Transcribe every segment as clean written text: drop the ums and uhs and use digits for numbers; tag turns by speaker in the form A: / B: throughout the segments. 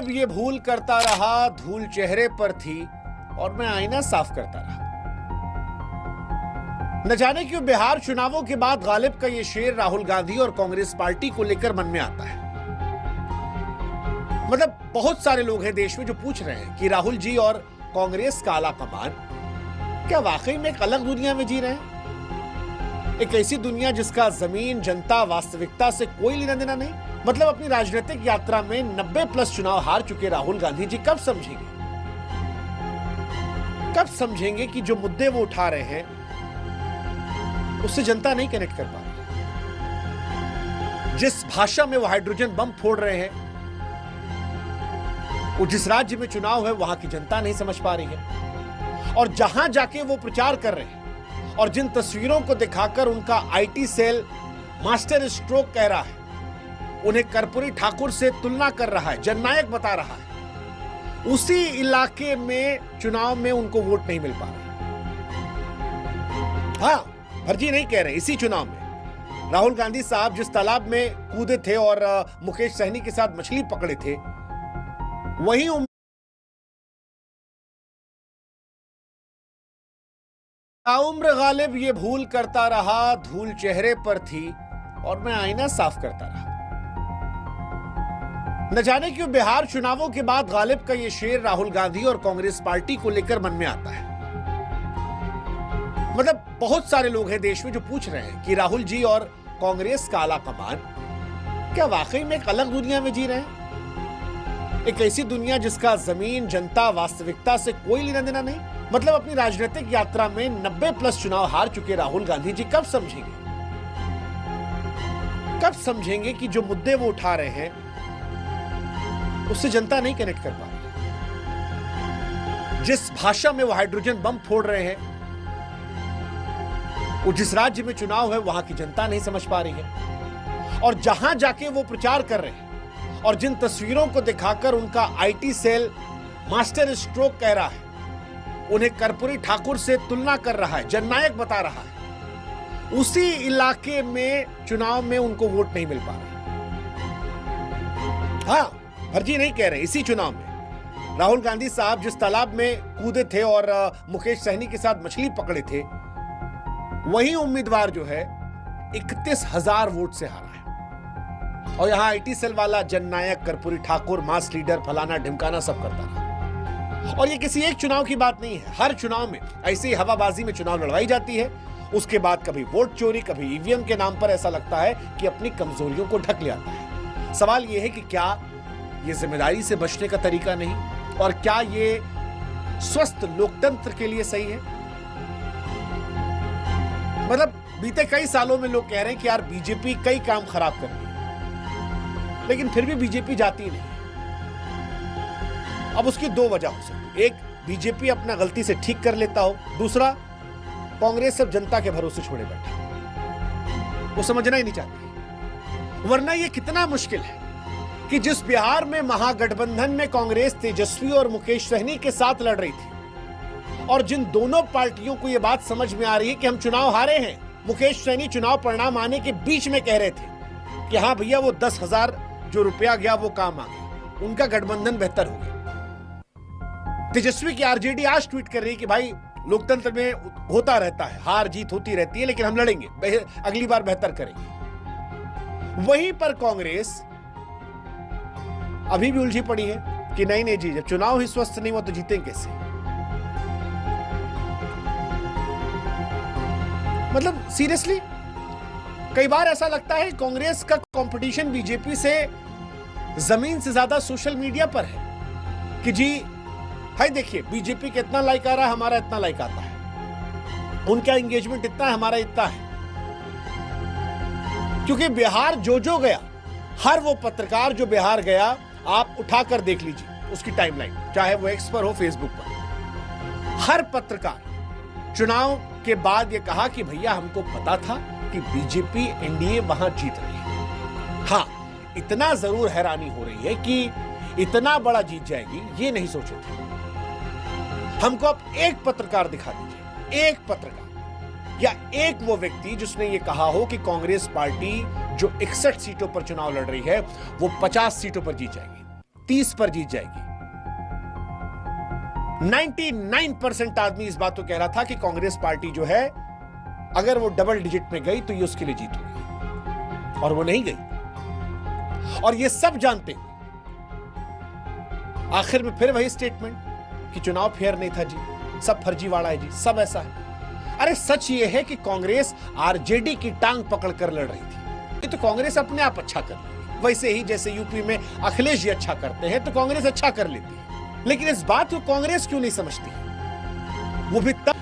A: गालिब ये भूल करता रहा, धूल चेहरे पर थी और मैं आईना साफ करता रहा। न जाने क्यों बिहार चुनावों के बाद गालिब का ये शेर राहुल गांधी और कांग्रेस पार्टी को लेकर मन में आता है। मतलब बहुत सारे लोग हैं देश में जो पूछ रहे हैं कि राहुल जी और कांग्रेस का आला कमान क्या वाकई में एक अलग दुनिया में जी रहे हैं, एक ऐसी दुनिया जिसका जमीन, जनता, वास्तविकता से कोई लेना देना नहीं। मतलब अपनी राजनीतिक यात्रा में 90+ चुनाव हार चुके राहुल गांधी जी कब समझेंगे कि जो मुद्दे वो उठा रहे हैं उससे जनता नहीं कनेक्ट कर पा रही। जिस भाषा में वो हाइड्रोजन बम फोड़ रहे हैं वो जिस राज्य में चुनाव है वहां की जनता नहीं समझ पा रही है। और जहां जाके वो प्रचार कर रहे हैं और जिन तस्वीरों को दिखाकर उनका आईटी सेल मास्टर स्ट्रोक कह रहा है, उन्हें कर्पूरी ठाकुर से तुलना कर रहा है, जननायक बता रहा है, उसी इलाके में चुनाव में उनको वोट नहीं मिल पा रहा। हाँ, फर्जी नहीं कह रहे। इसी चुनाव में राहुल गांधी साहब जिस तालाब में कूदे थे और मुकेश सहनी के साथ मछली पकड़े थे, वहीं उम्र गालिब ये भूल करता रहा, धूल चेहरे पर थी और मैं आईना साफ करता रहा। न जाने क्यों बिहार चुनावों के बाद गालिब का ये शेर राहुल गांधी और कांग्रेस पार्टी को लेकर मन में आता है। मतलब बहुत सारे लोग हैं देश में जो पूछ रहे हैं कि राहुल जी और कांग्रेस का आला कमान क्या वाकई में एक अलग दुनिया में जी रहे हैं, एक ऐसी दुनिया जिसका जमीन, जनता, वास्तविकता से कोई लेना देना नहीं। मतलब अपनी राजनीतिक यात्रा में 90+ चुनाव हार चुके राहुल गांधी जी कब समझेंगे कि जो मुद्दे वो उठा रहे हैं उससे जनता नहीं कनेक्ट कर पा रही। जिस भाषा में वो हाइड्रोजन बम फोड़ रहे हैं वो जिस राज्य में चुनाव है वहां की जनता नहीं समझ पा रही है। और जहां जाके वो प्रचार कर रहे हैं और जिन तस्वीरों को दिखाकर उनका आईटी सेल मास्टर स्ट्रोक कह रहा है, उन्हें कर्पूरी ठाकुर से तुलना कर रहा है, जननायक बता रहा है, उसी इलाके में चुनाव में उनको वोट नहीं मिल पा रहा। हाँ, फर्जी नहीं कह रहे। इसी चुनाव में राहुल गांधी साहब जिस तालाब में कूदे थे और मुकेश सहनी के साथ मछली पकड़े थे, वही उम्मीदवार जो है 31,000 वोट से हारा है। और यहां आईटी सेल वाला जननायक, कर्पूरी ठाकुर, मास लीडर, फलाना ढिमकाना सब करता रहा। और ये किसी एक चुनाव की बात नहीं है, हर चुनाव में ऐसे ही हवाबाजी में चुनाव लड़वाई जाती है। उसके बाद कभी वोट चोरी, कभी ईवीएम के नाम पर ऐसा लगता है कि अपनी कमजोरियों को ढक लिया जाता है। सवाल यह है कि क्या ये जिम्मेदारी से बचने का तरीका नहीं, और क्या ये स्वस्थ लोकतंत्र के लिए सही है? मतलब बीते कई सालों में लोग कह रहे हैं कि यार बीजेपी कई काम खराब कर रही है, लेकिन फिर भी बीजेपी जाती नहीं। अब उसकी दो वजह हो सकती, एक बीजेपी अपना गलती से ठीक कर लेता हो, दूसरा कांग्रेस सब जनता के भरोसे छोड़े बैठा, वो समझना ही नहीं चाहती। वरना ये कितना मुश्किल है कि जिस बिहार में महागठबंधन में कांग्रेस तेजस्वी और मुकेश सहनी के साथ लड़ रही थी, और जिन दोनों पार्टियों को यह बात समझ में आ रही है कि हम चुनाव हारे हैं, मुकेश सहनी चुनाव परिणाम आने के बीच में कह रहे थे कि हाँ भैया वो 10,000 जो रुपया गया वो काम आ गया, उनका गठबंधन बेहतर हो गया। तेजस्वी की आरजेडी आज ट्वीट कर रही है कि भाई लोकतंत्र में होता रहता है, हार जीत होती रहती है, लेकिन हम लड़ेंगे, अगली बार बेहतर करेंगे। वहीं पर कांग्रेस अभी भी उलझी पड़ी है कि नहीं जी, जब चुनाव ही स्वस्थ नहीं हुआ तो जीतेंगे कैसे। मतलब सीरियसली कई बार ऐसा लगता है कांग्रेस का कंपटीशन बीजेपी से जमीन से ज्यादा सोशल मीडिया पर है कि जी भाई देखिए बीजेपी का इतना लाइक आ रहा है, हमारा इतना लाइक आता है, उनका एंगेजमेंट इतना है, हमारा इतना है। क्योंकि बिहार जो गया, हर वो पत्रकार जो बिहार गया, आप उठाकर देख लीजिए उसकी टाइमलाइन, चाहे वो एक्स पर हो, फेसबुक पर, हर पत्रकार चुनाव के बाद ये कहा कि भैया हमको पता था कि बीजेपी एनडीए वहां जीत रही है। हाँ, इतना जरूर हैरानी हो रही है कि इतना बड़ा जीत जाएगी, ये नहीं सोचे थे। हमको अब एक पत्रकार दिखा दीजिए, एक पत्रकार या एक वो व्यक्ति जिसने ये कहा हो कि कांग्रेस पार्टी जो 61 सीटों पर चुनाव लड़ रही है वो 50 सीटों पर जीत जाएगी, 30 पर जीत जाएगी। 99% आदमी इस बात को कह रहा था कि कांग्रेस पार्टी जो है अगर वो डबल डिजिट में गई तो ये उसके लिए जीत होगी, और वो नहीं गई। और ये सब जानते हैं। आखिर में फिर वही स्टेटमेंट कि चुनाव फेयर नहीं था जी, सब फर्जीवाड़ा है जी, सब ऐसा है। अरे सच ये है कि कांग्रेस आरजेडी की टांग पकड़ कर लड़ रही थी। ये तो कांग्रेस अपने आप अच्छा कर रही है। वैसे ही जैसे यूपी में अखिलेश जी अच्छा करते हैं तो कांग्रेस अच्छा कर लेती है। लेकिन इस बात को कांग्रेस क्यों नहीं समझती? वो भी तब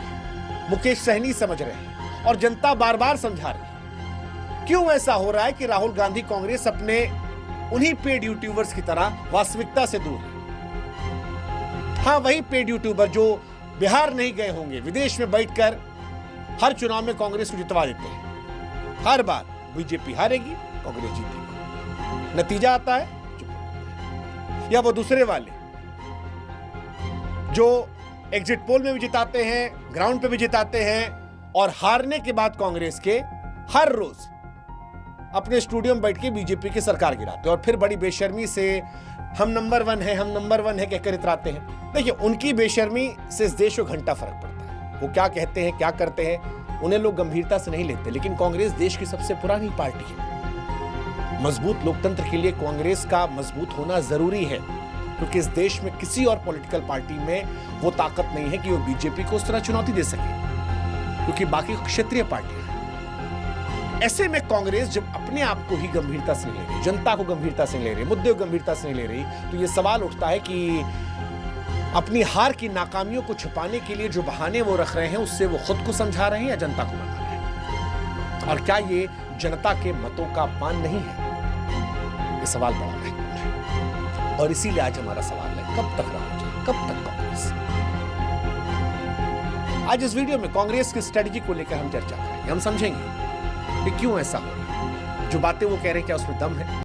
A: मुकेश सहनी समझ रहे हैं और जनता बार बार समझा रही है। क्यों ऐसा हो रहा है कि राहुल गांधी कांग्रेस अपने उन्हीं पेड यूट्यूबर्स की तरह वास्तविकता से दूर है? हाँ, वही पेड यूट्यूबर जो बिहार नहीं गए होंगे, विदेश में बैठकर हर चुनाव में कांग्रेस को जितवा देते हैं। हर बार बीजेपी हारेगी, कांग्रेस जीतेगी। नतीजा आता है चुप। या वो दूसरे वाले जो एग्जिट पोल में भी जिताते हैं, ग्राउंड पे भी जिताते हैं, और हारने के बाद कांग्रेस के हर रोज अपने स्टूडियो में बैठ के बीजेपी की सरकार गिराते हैं और फिर बड़ी बेशर्मी से हम नंबर 1 है, हम नंबर 1 है कहकर इतराते हैं। देखिए, उनकी बेशर्मी से इस देश को घंटा फर्क पड़ता है। वो क्या कहते हैं, क्या करते हैं, उन्हें लोग गंभीरता से नहीं लेते। लेकिन कांग्रेस देश की सबसे पुरानी पार्टी है। मजबूत लोकतंत्र के लिए कांग्रेस का मजबूत होना जरूरी है, क्योंकि इस देश में किसी और पॉलिटिकल पार्टी में वो ताकत नहीं है कि वो बीजेपी को उस तरह चुनौती दे सके, क्योंकि बाकी क्षेत्रीय पार्टियां हैं। ऐसे में कांग्रेस जब अपने आप को ही गंभीरता से नहीं ले रही, जनता को गंभीरता से नहीं ले रही, मुद्दे को गंभीरता से नहीं ले रही, तो ये सवाल उठता है कि अपनी हार की नाकामियों को छुपाने के लिए जो बहाने वो रख रहे हैं, उससे वो खुद को समझा रहे हैं या जनता को मना रहे हैं? और क्या ये जनता के मतों का अपमान नहीं है? ये सवाल बड़ा महत्वपूर्ण है। और इसीलिए आज हमारा सवाल है, कब तक राहुल, कब तक कांग्रेस? आज इस वीडियो में कांग्रेस की स्ट्रेटजी को लेकर हम चर्चा करेंगे। हम समझेंगे कि क्यों ऐसा हो रहा है, जो बातें वो कह रहे हैं क्या उसमें दम है।